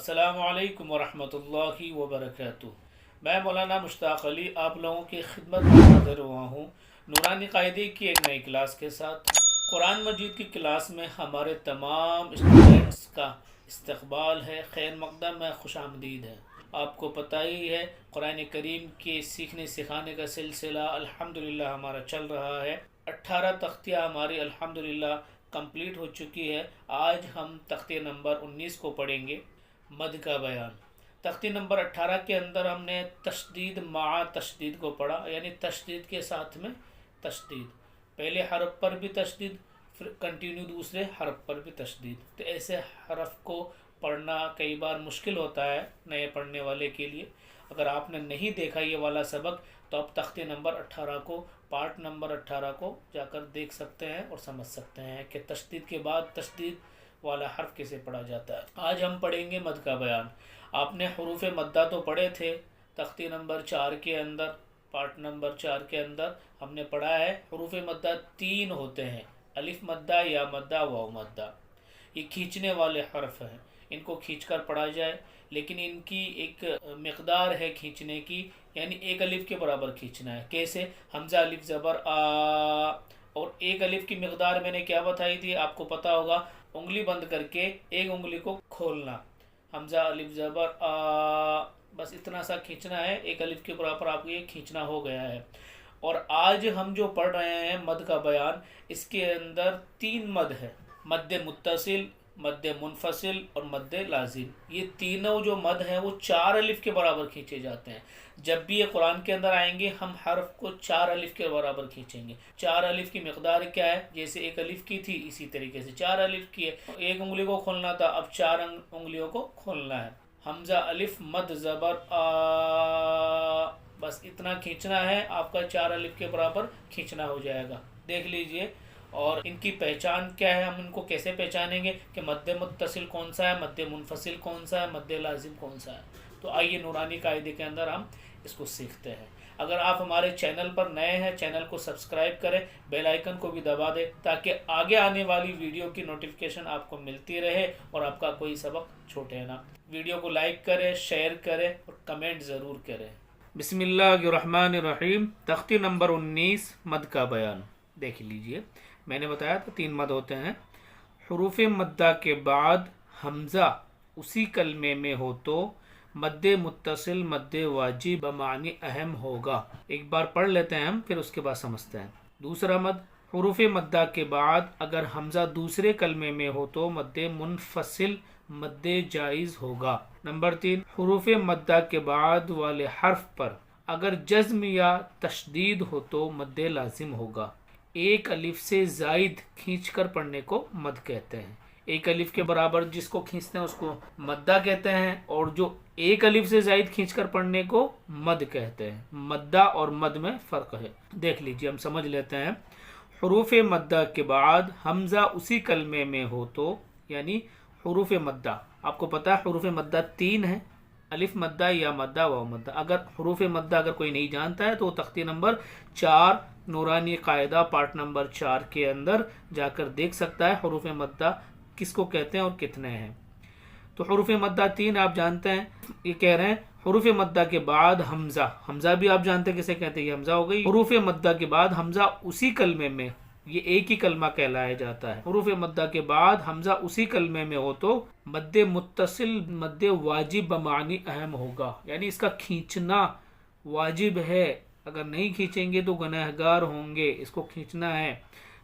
अस्सलामु अलैकुम वरहमतुल्लाहि वबरकातुह। मैं मौलाना मुश्ताक अली आप लोगों की खिदमत में हाज़िर हुआ हूँ नूरानी कायदे की एक नई क्लास के साथ। कुरान मजीद की क्लास में हमारे तमाम स्टूडेंट्स का इस्तकबाल है, खैर मकदम है, खुशामदीद है। आपको पता ही है कुरान करीम के सीखने सिखाने का सिलसिला अल्हम्दुलिल्लाह हमारा चल रहा है। 18 तख्तियाँ हमारी अल्हम्दुलिल्लाह कंप्लीट हो चुकी है। आज हम तख्ते नंबर 19 को पढ़ेंगे, मद का बयान। तख्ती नंबर 18 के अंदर हमने तशदीद मा तशदीद को पढ़ा, यानी तशदीद के साथ में तशदीद, पहले हरफ पर भी तशदीद, फिर कंटिन्यू दूसरे हरफ पर भी तशदीद। तो ऐसे हरफ को पढ़ना कई बार मुश्किल होता है नए पढ़ने वाले के लिए। अगर आपने नहीं देखा ये वाला सबक तो आप तख्ती नंबर 18 को, पार्ट नंबर 18 को जाकर देख सकते हैं और समझ सकते हैं कि तशदीद के बाद तशदीद वाला हर्फ कैसे पढ़ा जाता है। आज हम पढ़ेंगे मद का बयान। आपने हुरूफ मद्दा तो पढ़े थे तख्ती नंबर 4 के अंदर, पार्ट नंबर 4 के अंदर हमने पढ़ा है हुरूफ मद्दा 3 होते हैं, अलिफ मद्दा, या मद्दा, वाव मद्दा। ये खींचने वाले हर्फ हैं, इनको खींचकर पढ़ा जाए, लेकिन इनकी एक मकदार है खींचने की, यानी एक अलिफ के बराबर खींचना है। कैसे? हमजा अलिफ ज़बर आ, और एक अलिफ की मकदार मैंने क्या बताई थी आपको पता होगा, उंगली बंद करके एक उंगली को खोलना, हमजा अलिफ ज़बर आ, बस इतना सा खींचना है, एक अलिफ के बराबर आपको ये खींचना हो गया है। और आज हम जो पढ़ रहे हैं मद का बयान, इसके अंदर 3 मद है, मद्दे मुत्तसिल, मद्दे मुनफसिल और मद्दे लाजिम। ये तीनों जो मद हैं वो 4 अलिफ के बराबर खींचे जाते हैं। जब भी ये कुरान के अंदर आएंगे हम हर्फ को 4 अलिफ के बराबर खींचेंगे। 4 अलिफ की मकदार क्या है? जैसे एक अलिफ की थी इसी तरीके से 4 अलिफ की है। एक उंगली को खोलना था, अब 4 उंगलियों को खोलना है। हमजा अलिफ मद ज़बर आ, बस इतना खींचना है, आपका 4 अलिफ के बराबर खींचना हो जाएगा। देख लीजिए। और इनकी पहचान क्या है, हम इनको कैसे पहचानेंगे कि मद्दे मुत्तसिल कौन सा है, मद्दे मुनफसिल कौन सा है, मद्दे लाजिम कौन सा है। तो आइए नूरानी कायदे के अंदर हम इसको सीखते हैं। अगर आप हमारे चैनल पर नए हैं, चैनल को सब्सक्राइब करें, बेल आइकन को भी दबा दें, ताकि आगे आने वाली वीडियो की नोटिफिकेशन आपको मिलती रहे और आपका कोई सबक छूटे ना। वीडियो को लाइक करें, शेयर करें और कमेंट ज़रूर करें। बिस्मिल्लाहिर्रहमानिर्रहीम। तख्ती नंबर 19, मद का बयान। देख लीजिए, मैंने बताया था 3 मद होते हैं। हुरूफ मद्दा के बाद हमज़ा उसी कलमे में हो तो मद्दे मुत्तसिल मद्दे वाजिब बमानी अहम होगा। एक बार पढ़ लेते हैं हम, फिर उसके बाद समझते हैं। दूसरा मद, हुरूफ मद्दा के बाद अगर हमज़ा दूसरे कलमे में हो तो मद्दे मुनफसिल मद्दे जायज़ होगा। नंबर 3, हुरूफ मद्दा के बाद वाले हर्फ पर अगर जज्म या तशदीद हो तो मद्दे लाजिम होगा। एक अलिफ से जायद खींच कर पढ़ने को मद कहते हैं। एक अलिफ के बराबर जिसको खींचते हैं उसको मद्दा कहते हैं, और जो एक अलिफ से जायद खींच कर पढ़ने को मद कहते हैं। मद्दा और मद में फ़र्क है। देख लीजिए, हम समझ लेते हैं। हुरूफ मद्दा के बाद हमज़ा उसी कलमे में हो तो, यानी हुरूफ मद्दा, आपको पता है हुरूफ मद्दा 3 है, अलिफ मद्दा, या मद्दा, वाव मद्दा। अगर हुरूफ मद्दा अगर कोई नहीं जानता है तो तख्ती नंबर 4 नूरानी कायदा पार्ट नंबर 4 के अंदर जाकर देख सकता है हुरूफ मद्दा किसको कहते हैं और कितने हैं। तो हुरूफ मद्दा 3 आप जानते हैं। ये कह रहे हैं हुरूफ मद्दा के बाद हमज़ा, हमज़ा भी आप जानते हैं किसे कहते हैं, ये हमज़ा हो गई। हुरूफ मद्दा के बाद हमज़ा उसी कलमे में, ये एक ही कलमा कहलाया जाता है। हुरूफ मद्दा के बाद हमज़ा उसी कलमे में हो तो मद्दे मुत्तसिल मद्दे वाजिब बमानी अहम होगा, यानी इसका खींचना वाजिब है। अगर नहीं खींचेंगे तो गुनहगार होंगे। इसको खींचना है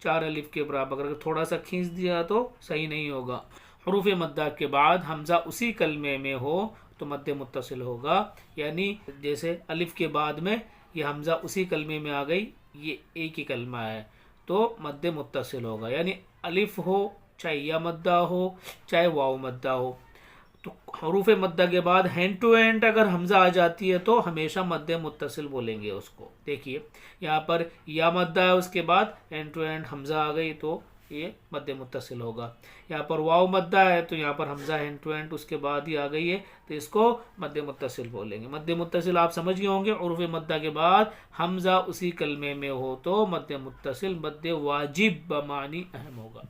4 अलिफ के बराबर। अगर थोड़ा सा खींच दिया तो सही नहीं होगा। हुरूफ मद्दा के बाद हमज़ा उसी कलमे में हो तो मद्दे मुत्तसिल होगा, यानी जैसे अलिफ के बाद में ये हमज़ा उसी कलमे में आ गई, ये एक ही कलमा है तो मद्दे मुत्तसिल होगा। यानी अलिफ हो चाहे या मद्दा हो चाहे वाव मद्दा हो, तो हुरूफ मद्दा के बाद हैंड टू हैंड अगर हमज़ा आ जाती है तो हमेशा मद्दे मुत्तसिल बोलेंगे उसको। देखिए यहाँ पर या मद्दा है, उसके बाद हैंड टू हैंड हमज़ा आ गई तो ये मद्दे मुत्तसिल होगा। यहाँ पर वाव मद्दा है तो यहाँ पर हमज़ा हैंड टू हैंड उसके बाद ही आ गई है तो इसको मद्दे मुत्तसिल बोलेंगे। मद्दे मुत्तसिल आप समझ गए होंगे। हुरूफ मद्दा के बाद हमज़ा उसी कलमे में हो तो मद्दे मुत्तसिल मद्दे वाजिब बमानी अहम होगा।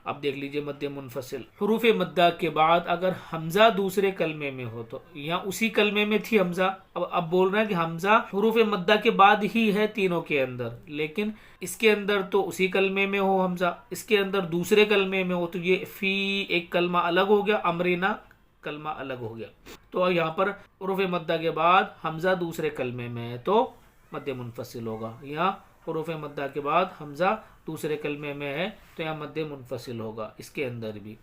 اب دیکھ لیجئے مد منفصل، حروف مدہ کے بعد اگر حمزہ دوسرے کلمے میں ہو تو یہاں اسی کلمے میں تھی حمزہ، اب بول رہے ہیں کہ حمزہ حروف مدہ کے بعد ہی ہے تینوں کے اندر، لیکن اس کے اندر تو اسی کلمے میں ہو حمزہ، اس کے اندر دوسرے کلمے میں ہو تو یہ فی ایک کلمہ الگ ہو گیا، امرینا کلمہ الگ ہو گیا. تو یہاں پر حروف مدہ کے بعد حمزہ دوسرے کلمے میں ہے تو مد منفصل ہوگا. یہاں حروف مدہ کے بعد حمزہ دوسرے کلمے میں ہے تو یہاں مد منفصل ہوگا اس کے اندر بھی.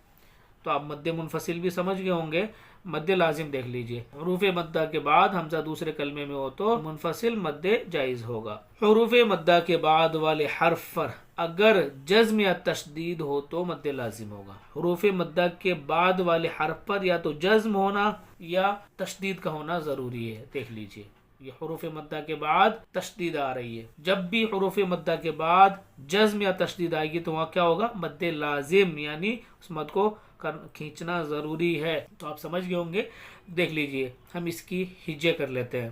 تو آپ مد منفصل بھی سمجھ گئے ہوں گے. مد لازم دیکھ لیجئے، حروف مدہ کے بعد حمزہ دوسرے کلمے میں ہو تو منفصل مد جائز ہوگا. حروف مدہ کے بعد والے حرف پر اگر جزم یا تشدید ہو تو مد لازم ہوگا. حروف مدہ کے بعد والے حرف پر یا تو جزم ہونا یا تشدید کا ہونا ضروری ہے. دیکھ لیجئے یہ حروف مدہ کے بعد تشدید آ رہی ہے، جب بھی حروف مدہ کے بعد جزم یا تشدید آئے گی تو وہاں کیا ہوگا؟ مد لازم، یعنی اس مد کو کھینچنا ضروری ہے. تو آپ سمجھ گئے ہوں گے. دیکھ لیجئے ہم اس کی ہجے کر لیتے ہیں.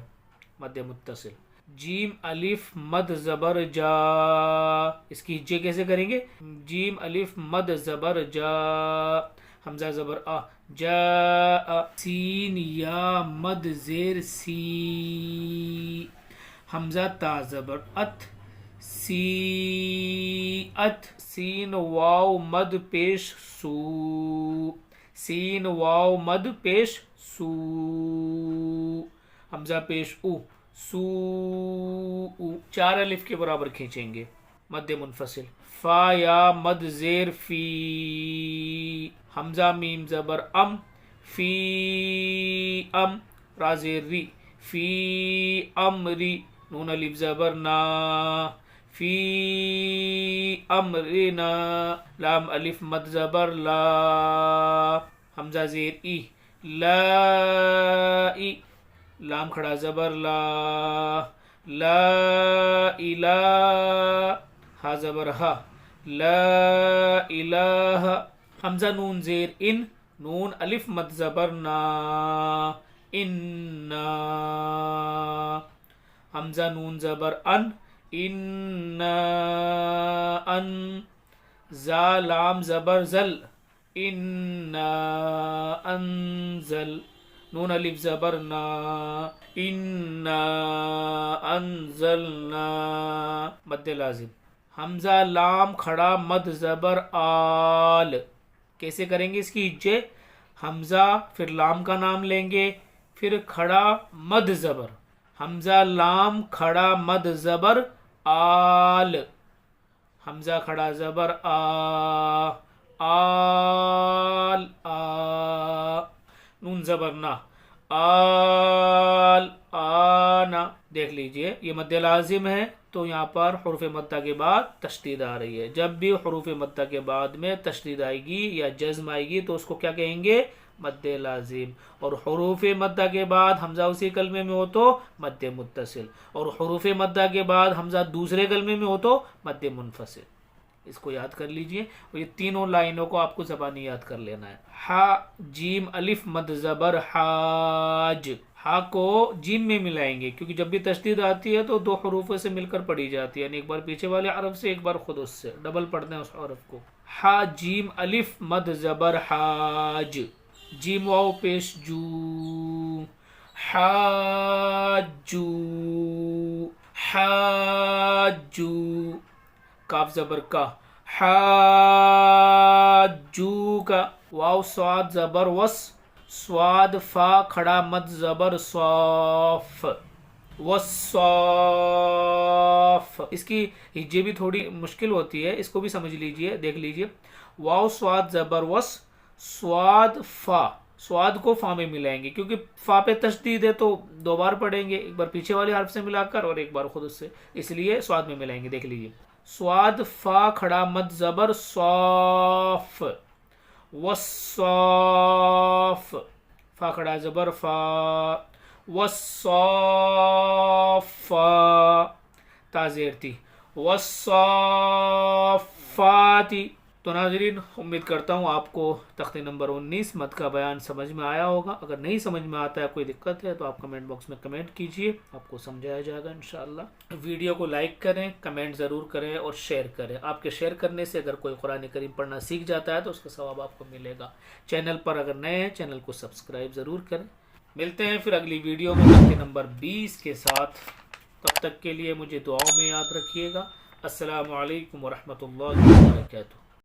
مد متصل جیم الف مد زبر جا، اس کی ہجے کیسے کریں گے؟ جیم الف مد زبر جا، حمزہ زبر آ، جا، سین یا مد زیر سی، حمزہ تا زبر ات، سی ات، سین واو مد پیش سو، سین واو مد پیش سو، حمزہ پیش او، سو او، 4 الف کے برابر کھینچیں گے. مد منفصل فا یا مد زیر فی، حمزہ میم زبر ام، فی ام، را زیر ری، فی امری، نون الف زبر نا، فی امرنا، لام الف مد زبر لا، حمزہ زیر ای، لا ای، لام کھڑا زبر لا، لا الہ، ہا زبر ہا، لا الہ، حمزہ نون زیر ان، نون الف مد زبر نا، اننا، حمزہ نون زبر ان، اننا ان، زا لام زبر زل، اننا انزل، نون الف زبر نا، انا انزلنا، مد لازم. حمزہ لام کھڑا مد زبر آل، کیسے کریں گے اس کی ہجے؟ حمزہ پھر لام کا نام لیں گے، پھر کھڑا مد زبر، حمزہ لام کھڑا مد زبر آل، حمزہ کھڑا زبر آ، آل آ، نون زبر نا، آل آنا. دیکھ لیجئے یہ مد لازم ہے تو یہاں پر حروف مدہ کے بعد تشدید آ رہی ہے. جب بھی حروف مدہ کے بعد میں تشدید آئے گی یا جزم آئے گی تو اس کو کیا کہیں گے؟ مد لازم. اور حروف مدہ کے بعد حمزہ اسی کلمے میں ہو تو مد متصل، اور حروف مدہ کے بعد حمزہ دوسرے کلمے میں ہو تو مد منفصل. اس کو یاد کر لیجئے اور یہ تینوں لائنوں کو آپ کو زبانی یاد کر لینا ہے. ہا جیم الف مد زبر حاج، ہا کو جیم میں ملائیں گے کیونکہ جب بھی تشدید آتی ہے تو 2 حروف سے مل کر پڑھی جاتی ہے، یعنی ایک بار پیچھے والے حرف سے ایک بار خود اس سے ڈبل پڑھتے ہیں اس حرف کو. ہا جیم الف مد زبر حاج، جیم واو پیش جو، حاجو، حاجو، کاف زبر کا، حاجو کا، واو صاد زبر وس، صاد فا کھڑا مد زبر صاف، وصاف. اس کی ہجے بھی تھوڑی مشکل ہوتی ہے، اس کو بھی سمجھ لیجئے. دیکھ لیجئے واو صاد زبر وس، صاد فا، صاد کو فا میں ملائیں گے کیونکہ فا پہ تشدید ہے تو 2 بار پڑھیں گے، ایک بار پیچھے والے حرف سے ملا کر اور ایک بار خود اس سے، اس لیے صاد میں ملائیں گے. دیکھ لیجئے صاد فا کھڑا مد زبر صاف، وصاف، فا کھڑا زبر فا، وصافا، تا زیر تی، وصافاتی، تو ناظرین امید کرتا ہوں آپ کو تختی نمبر 19 مد کا بیان سمجھ میں آیا ہوگا. اگر نہیں سمجھ میں آتا ہے، کوئی دقت ہے، تو آپ کمنٹ باکس میں کمنٹ کیجئے، آپ کو سمجھایا جائے گا انشاءاللہ. ویڈیو کو لائک کریں، کمنٹ ضرور کریں اور شیئر کریں. آپ کے شیئر کرنے سے اگر کوئی قرآن کریم پڑھنا سیکھ جاتا ہے تو اس کا ثواب آپ کو ملے گا. چینل پر اگر نئے ہیں چینل کو سبسکرائب ضرور کریں. ملتے ہیں پھر اگلی ویڈیو میں تختی نمبر 20 کے ساتھ. تب تک کے لیے مجھے دعاؤں میں یاد رکھیے گا. السلام علیکم ورحمۃ اللہ وبرکاتہ.